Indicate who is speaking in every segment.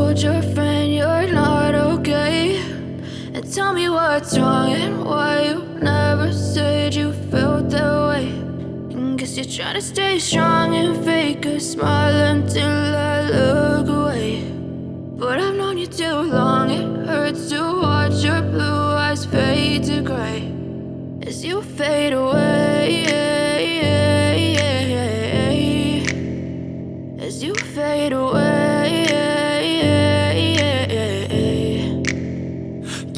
Speaker 1: told your friend you're not okay, and tell me what's wrong and why you never said you felt that way. And guess you're trying to stay strong and fake a smile until I look away. But I've known you too long, it hurts to watch your blue eyes fade to gray as you fade away, as you fade away.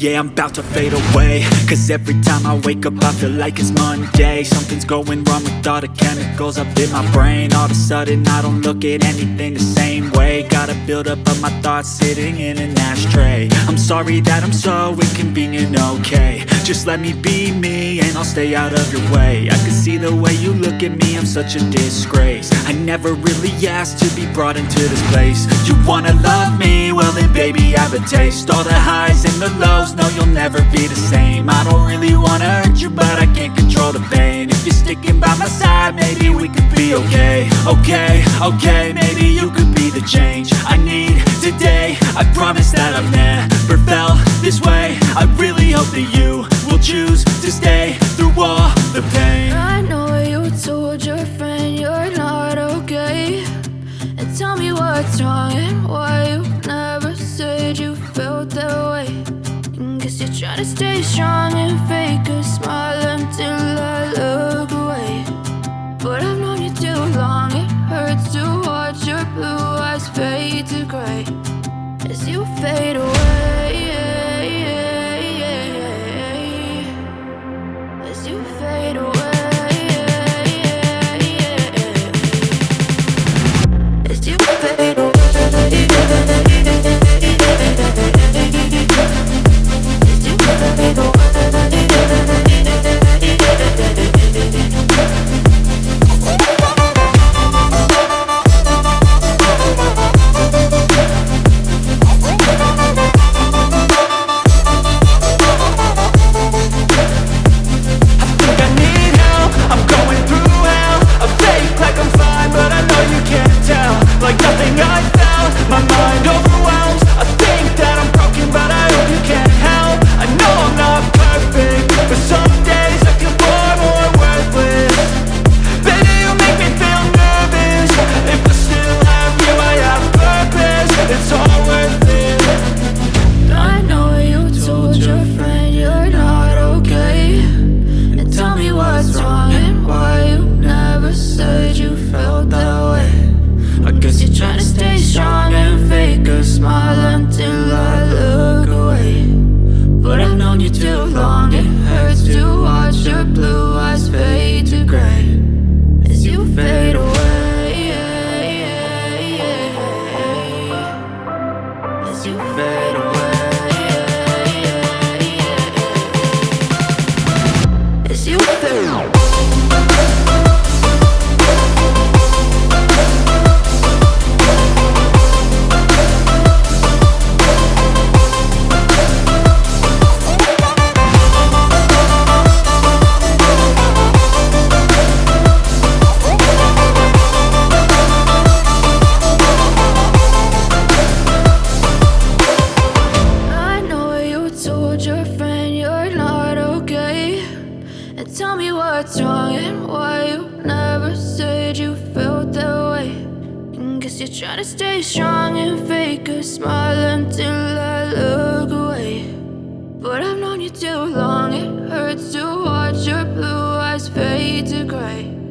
Speaker 2: Yeah, I'm about to fade away, cause every time I wake up I feel like it's Monday. Something's going wrong with all the chemicals up in my brain. All of a sudden I don't look at anything the same way. Got a buildup of my thoughts sitting in an ashtray. I'm sorry that I'm so inconvenient, okay. Just let me be me and I'll stay out of your way. I can see the way you look at me, I'm such a disgrace. I never really asked to be brought into this place. You wanna love me? Well then baby, have a taste. All the highs and the lows, no, you'll never be the same. I don't really wanna hurt you, but I can't control the pain. If you're sticking by my side, maybe we could be okay. Okay, maybe you could be the change I need today. I promise that I've never felt this way. I really hope that you will choose to stay through all the pain.
Speaker 1: I know you told your friend you're not okay, and tell me what's wrong and why you never said you felt that way. Guess you're trying to stay strong and fake a smile until I look away. But I've known you too long, it hurts to watch your blue eyes fade to gray as you fade away, as you fade away, as you fade away. Tell me what's wrong and why you never said you felt that way. And guess you're trying to stay strong and fake a smile until I look away. But I've known you too long, it hurts to watch your blue eyes fade to gray